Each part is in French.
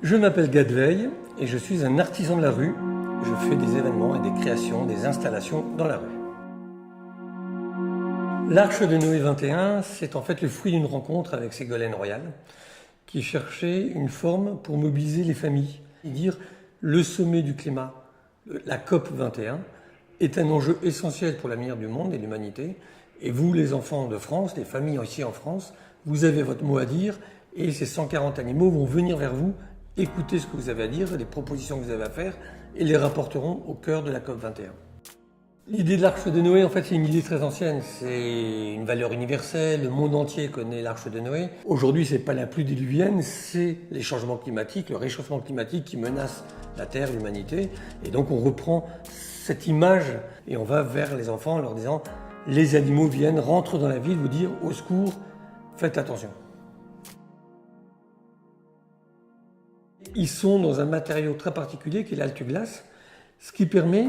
Je m'appelle Gadveil et je suis un artisan de la rue. Je fais des événements et des créations, des installations dans la rue. L'Arche de Noé 21, c'est en fait le fruit d'une rencontre avec Ségolène Royal qui cherchait une forme pour mobiliser les familles et dire le sommet du climat, la COP 21, est un enjeu essentiel pour l'avenir du monde et de l'humanité. Et vous, les enfants de France, les familles ici en France, vous avez votre mot à dire et ces 140 animaux vont venir vers vous, écouter ce que vous avez à dire, les propositions que vous avez à faire et les rapporteront au cœur de la COP 21. L'idée de l'Arche de Noé, en fait, c'est une idée très ancienne. C'est une valeur universelle. Le monde entier connaît l'Arche de Noé. Aujourd'hui, c'est pas la pluie diluvienne, c'est les changements climatiques, le réchauffement climatique qui menace la Terre, l'humanité. Et donc, on reprend cette image et on va vers les enfants en leur disant les animaux viennent, rentrent dans la ville, vous dire au secours, faites attention. Ils sont dans un matériau très particulier qui est l'altuglace, ce qui permet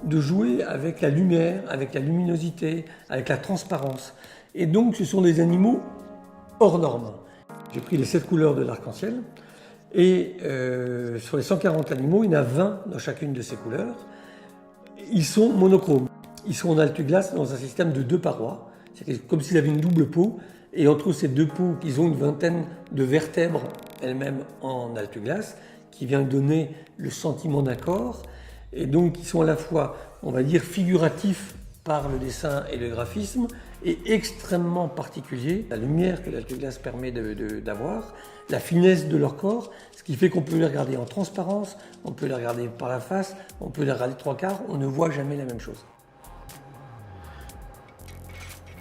de jouer avec la lumière, avec la luminosité, avec la transparence. Et donc ce sont des animaux hors normes. J'ai pris les 7 couleurs de l'arc-en-ciel et sur les 140 animaux, il y en a 20 dans chacune de ces couleurs. Ils sont monochromes. Ils sont en altuglace dans un système de 2 parois. C'est comme s'ils avaient une double peau. Et entre ces 2 peaux, ils ont une vingtaine de vertèbres elles-mêmes en altuglace qui vient donner le sentiment d'un corps. Et donc, ils sont à la fois, on va dire, figuratifs par le dessin et le graphisme et extrêmement particuliers. La lumière que l'altuglace permet d'avoir, la finesse de leur corps, ce qui fait qu'on peut les regarder en transparence, on peut les regarder par la face, on peut les regarder 3/4, on ne voit jamais la même chose.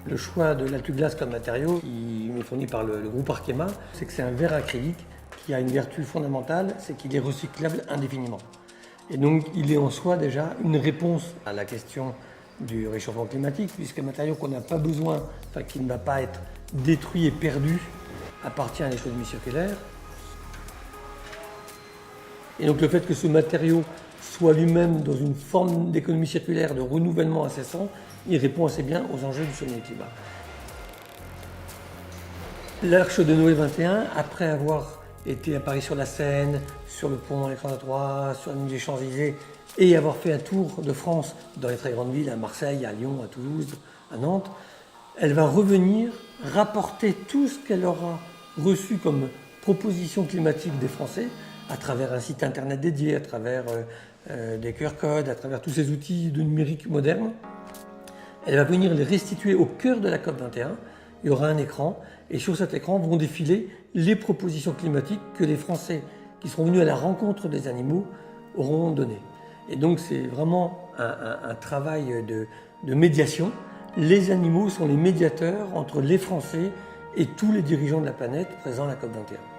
Le choix de l'altuglace comme matériau, qui est fourni par le groupe Arkema, c'est que c'est un verre acrylique qui a une vertu fondamentale, c'est qu'il est recyclable indéfiniment. Et donc il est en soi déjà une réponse à la question du réchauffement climatique, puisque un matériau qu'on n'a pas besoin, enfin qui ne va pas être détruit et perdu, appartient à l'économie circulaire. Et donc le fait que ce matériau soit lui-même dans une forme d'économie circulaire, de renouvellement incessant, il répond assez bien aux enjeux du sommet du climat. L'Arche de Noé 21, après avoir été à Paris sur la Seine, sur le pont Alexandre III, sur les Champs-Élysées, et avoir fait un tour de France dans les très grandes villes, à Marseille, à Lyon, à Toulouse, à Nantes, elle va revenir rapporter tout ce qu'elle aura reçu comme proposition climatique des Français, à travers un site internet dédié, à travers des QR codes, à travers tous ces outils de numérique modernes. Elle va venir les restituer au cœur de la COP 21. Il y aura un écran et sur cet écran vont défiler les propositions climatiques que les Français qui seront venus à la rencontre des animaux auront données. Et donc c'est vraiment un travail de médiation. Les animaux sont les médiateurs entre les Français et tous les dirigeants de la planète présents à la COP 21.